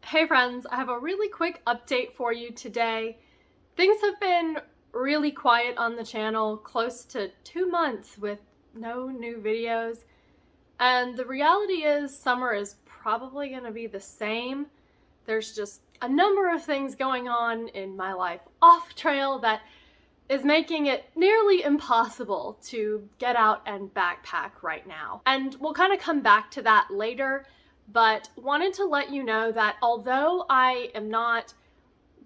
Hey friends, I have a really quick update for you today. Things have been really quiet on the channel, close to 2 months with no new videos. And the reality is summer is probably going to be the same. There's just a number of things going on in my life off trail that is making it nearly impossible to get out and backpack right now. And we'll kind of come back to that later, but wanted to let you know that although I am not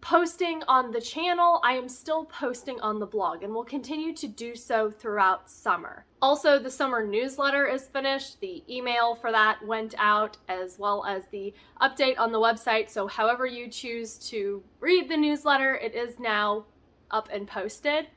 posting on the channel, I am still posting on the blog and will continue to do so throughout summer. Also, the summer newsletter is finished. The email for that went out, as well as the update on the website. So however you choose to read the newsletter, it is now up and posted.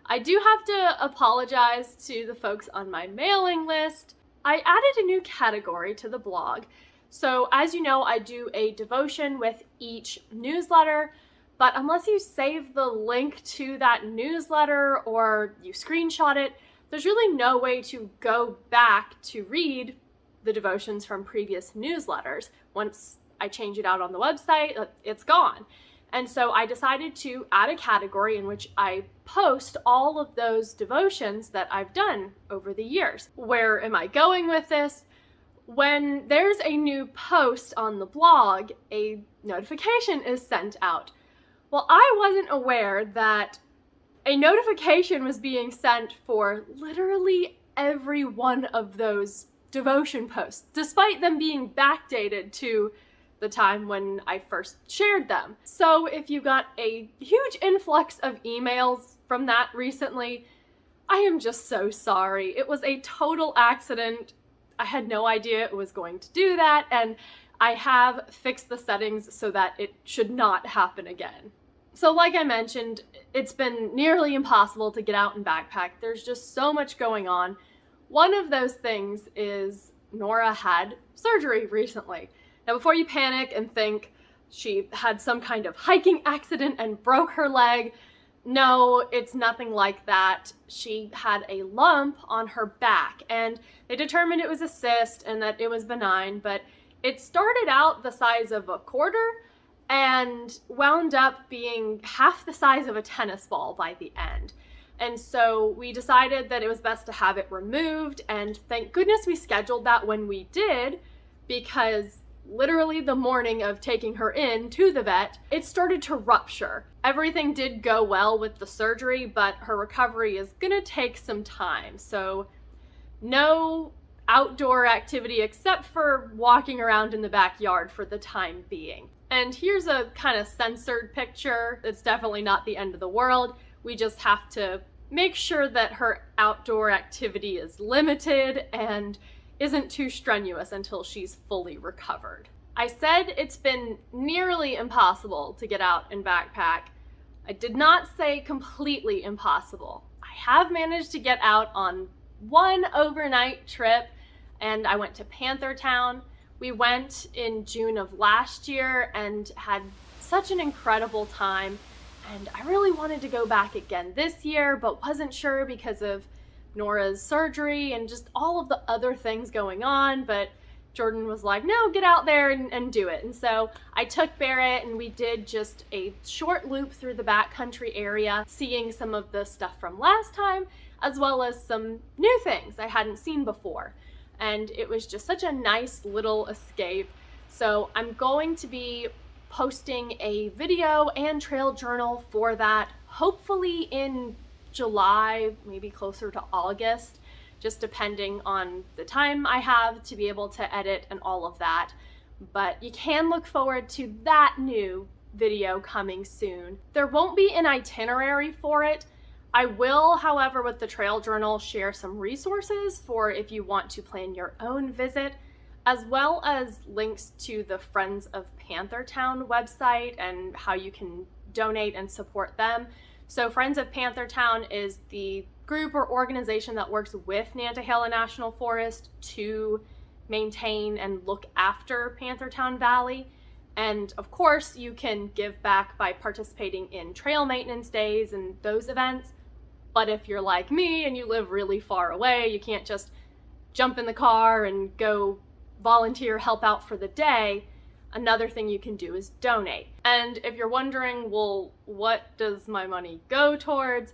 I do have to apologize to the folks on my mailing list. I added a new category to the blog. So as you know, I do a devotion with each newsletter, but unless you save the link to that newsletter or you screenshot it, there's really no way to go back to read the devotions from previous newsletters. Once I change it out on the website, it's gone. And so I decided to add a category in which I post all of those devotions that I've done over the years. Where am I going with this? When there's a new post on the blog, a notification is sent out. Well, I wasn't aware that a notification was being sent for literally every one of those devotion posts, despite them being backdated to the time when I first shared them. So if you got a huge influx of emails from that recently, I am just so sorry. It was a total accident. I had no idea it was going to do that, and I have fixed the settings so that it should not happen again. So like I mentioned, it's been nearly impossible to get out and backpack. There's just so much going on. One of those things is Nora had surgery recently. Now, before you panic and think she had some kind of hiking accident and broke her leg, no, it's nothing like that. She had a lump on her back, and they determined it was a cyst and that it was benign, but it started out the size of a quarter and wound up being half the size of a tennis ball by the end. And so we decided that it was best to have it removed, and thank goodness we scheduled that when we did, because literally the morning of taking her in to the vet, it started to rupture. Everything did go well with the surgery, but her recovery is gonna take some time. So no outdoor activity except for walking around in the backyard for the time being. And here's a kind of censored picture. It's definitely not the end of the world. We just have to make sure that her outdoor activity is limited and isn't too strenuous until she's fully recovered. I said it's been nearly impossible to get out and backpack. I did not say completely impossible. I have managed to get out on one overnight trip, and I went to Panther Town. We went in June of last year and had such an incredible time, and I really wanted to go back again this year, but wasn't sure because of Nora's surgery and just all of the other things going on, but Jordan was like, no, get out there and do it. And so I took Barrett and we did just a short loop through the backcountry area, seeing some of the stuff from last time, as well as some new things I hadn't seen before. And it was just such a nice little escape. So I'm going to be posting a video and trail journal for that, hopefully in July, maybe closer to August, just depending on the time I have to be able to edit and all of that. But you can look forward to that new video coming soon. There won't be an itinerary for it. I will, however, with the trail journal, share some resources for if you want to plan your own visit, as well as links to the Friends of Panther Town website and how you can donate and support them. So Friends of Panther Town is the group or organization that works with Nantahala National Forest to maintain and look after Panther Town Valley. And of course, you can give back by participating in trail maintenance days and those events. But if you're like me and you live really far away, you can't just jump in the car and go volunteer, help out for the day. another thing you can do is donate. And if you're wondering, well, what does my money go towards?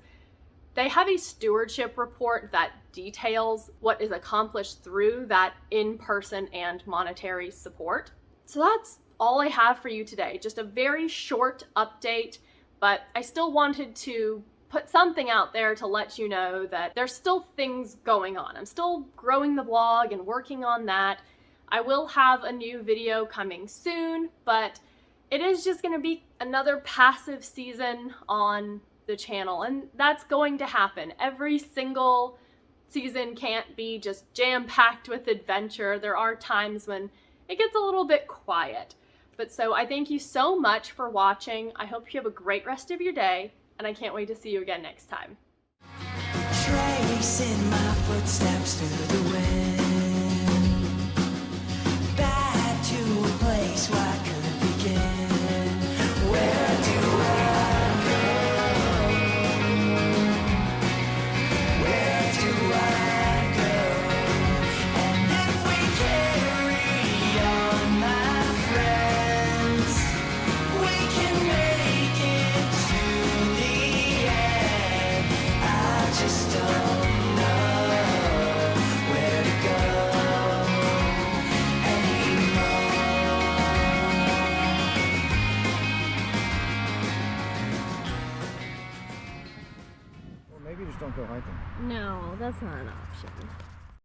They have a stewardship report that details what is accomplished through that in-person and monetary support. So that's all I have for you today. Just a very short update, but I still wanted to put something out there to let you know that there's still things going on. I'm still growing the blog and working on that. I will have a new video coming soon, but it is just going to be another passive season on the channel, and that's going to happen. Every single season can't be just jam-packed with adventure. There are times when it gets a little bit quiet. But so I thank you so much for watching. I hope you have a great rest of your day, and I can't wait to see you again next time. Tracing my footsteps through the wind, back to a place where I could begin. Where do I go? Where do I go? And if we carry on, my friends, we can make it to the end. I just don't know where to go anymore. Well, maybe just don't go hiking. No, that's not an option.